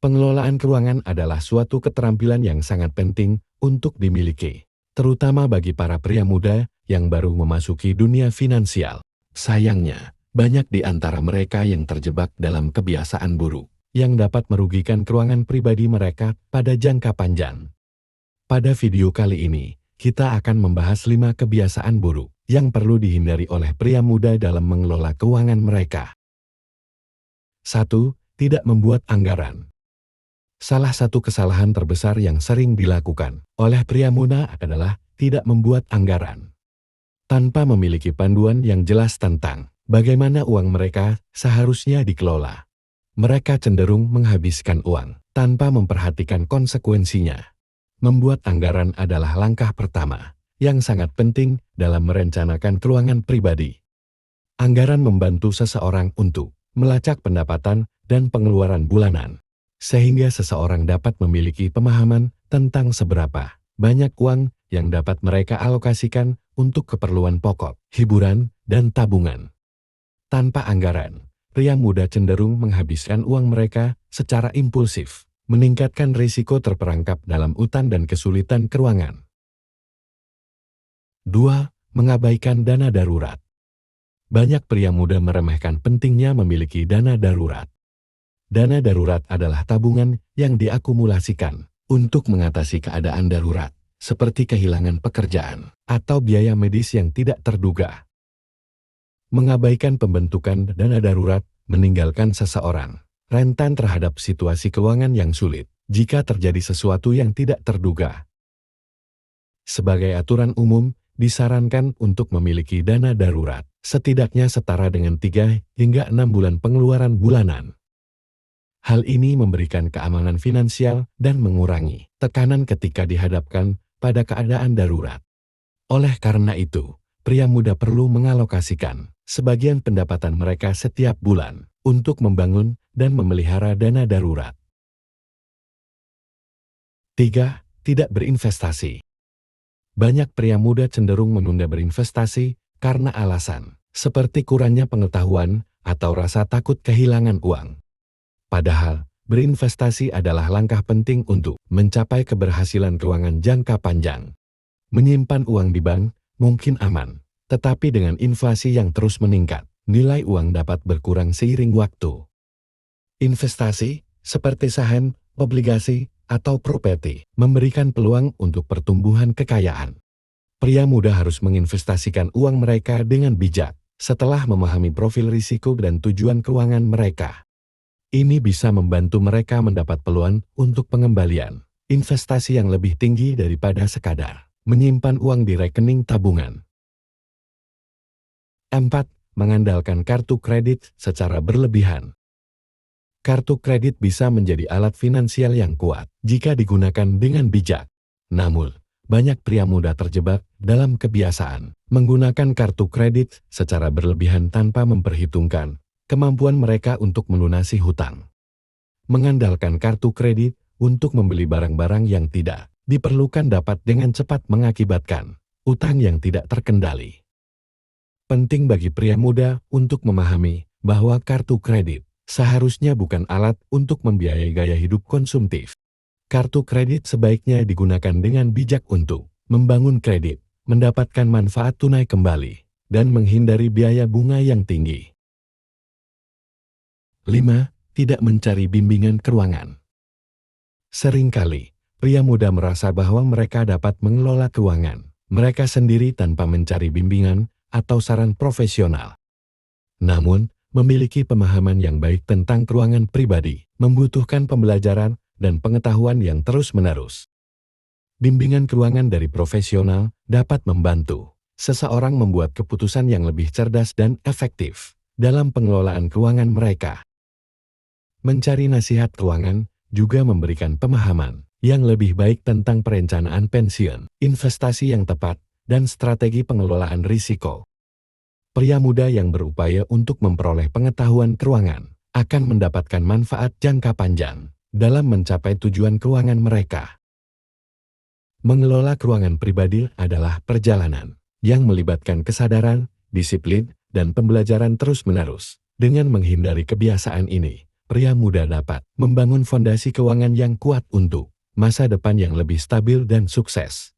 Pengelolaan keuangan adalah suatu keterampilan yang sangat penting untuk dimiliki, terutama bagi para pria muda yang baru memasuki dunia finansial. Sayangnya, banyak di antara mereka yang terjebak dalam kebiasaan buruk yang dapat merugikan keuangan pribadi mereka pada jangka panjang. Pada video kali ini, kita akan membahas 5 kebiasaan buruk yang perlu dihindari oleh pria muda dalam mengelola keuangan mereka. 1. Tidak membuat anggaran. Salah satu kesalahan terbesar yang sering dilakukan oleh pria muda adalah tidak membuat anggaran. Tanpa memiliki panduan yang jelas tentang bagaimana uang mereka seharusnya dikelola, mereka cenderung menghabiskan uang tanpa memperhatikan konsekuensinya. Membuat anggaran adalah langkah pertama yang sangat penting dalam merencanakan keuangan pribadi. Anggaran membantu seseorang untuk melacak pendapatan dan pengeluaran bulanan, sehingga seseorang dapat memiliki pemahaman tentang seberapa banyak uang yang dapat mereka alokasikan untuk keperluan pokok, hiburan, dan tabungan. Tanpa anggaran, pria muda cenderung menghabiskan uang mereka secara impulsif, meningkatkan risiko terperangkap dalam utang dan kesulitan keuangan. 2. Mengabaikan dana darurat. Banyak pria muda meremehkan pentingnya memiliki dana darurat. Dana darurat adalah tabungan yang diakumulasikan untuk mengatasi keadaan darurat, seperti kehilangan pekerjaan atau biaya medis yang tidak terduga. Mengabaikan pembentukan dana darurat meninggalkan seseorang rentan terhadap situasi keuangan yang sulit jika terjadi sesuatu yang tidak terduga. Sebagai aturan umum, disarankan untuk memiliki dana darurat setidaknya setara dengan 3 hingga 6 bulan pengeluaran bulanan. Hal ini memberikan keamanan finansial dan mengurangi tekanan ketika dihadapkan pada keadaan darurat. Oleh karena itu, pria muda perlu mengalokasikan sebagian pendapatan mereka setiap bulan untuk membangun dan memelihara dana darurat. 3. Tidak berinvestasi. Banyak pria muda cenderung menunda berinvestasi karena alasan seperti kurangnya pengetahuan atau rasa takut kehilangan uang. Padahal, berinvestasi adalah langkah penting untuk mencapai keberhasilan keuangan jangka panjang. Menyimpan uang di bank mungkin aman, tetapi dengan inflasi yang terus meningkat, nilai uang dapat berkurang seiring waktu. Investasi, seperti saham, obligasi, atau properti, memberikan peluang untuk pertumbuhan kekayaan. Pria muda harus menginvestasikan uang mereka dengan bijak, setelah memahami profil risiko dan tujuan keuangan mereka. Ini bisa membantu mereka mendapat peluang untuk pengembalian investasi yang lebih tinggi daripada sekadar menyimpan uang di rekening tabungan. 4. Mengandalkan kartu kredit secara berlebihan. Kartu kredit bisa menjadi alat finansial yang kuat jika digunakan dengan bijak. Namun, banyak pria muda terjebak dalam kebiasaan menggunakan kartu kredit secara berlebihan tanpa memperhitungkan kemampuan mereka untuk melunasi hutang. Mengandalkan kartu kredit untuk membeli barang-barang yang tidak diperlukan dapat dengan cepat mengakibatkan utang yang tidak terkendali. Penting bagi pria muda untuk memahami bahwa kartu kredit seharusnya bukan alat untuk membiayai gaya hidup konsumtif. Kartu kredit sebaiknya digunakan dengan bijak untuk membangun kredit, mendapatkan manfaat tunai kembali, dan menghindari biaya bunga yang tinggi. 5. Tidak mencari bimbingan keuangan. Seringkali, pria muda merasa bahwa mereka dapat mengelola keuangan mereka sendiri tanpa mencari bimbingan atau saran profesional. Namun, memiliki pemahaman yang baik tentang keuangan pribadi membutuhkan pembelajaran dan pengetahuan yang terus-menerus. Bimbingan keuangan dari profesional dapat membantu seseorang membuat keputusan yang lebih cerdas dan efektif dalam pengelolaan keuangan mereka. Mencari nasihat keuangan juga memberikan pemahaman yang lebih baik tentang perencanaan pensiun, investasi yang tepat, dan strategi pengelolaan risiko. Pria muda yang berupaya untuk memperoleh pengetahuan keuangan akan mendapatkan manfaat jangka panjang dalam mencapai tujuan keuangan mereka. Mengelola keuangan pribadi adalah perjalanan yang melibatkan kesadaran, disiplin, dan pembelajaran terus-menerus. Dengan menghindari kebiasaan ini, pria muda dapat membangun fondasi keuangan yang kuat untuk masa depan yang lebih stabil dan sukses.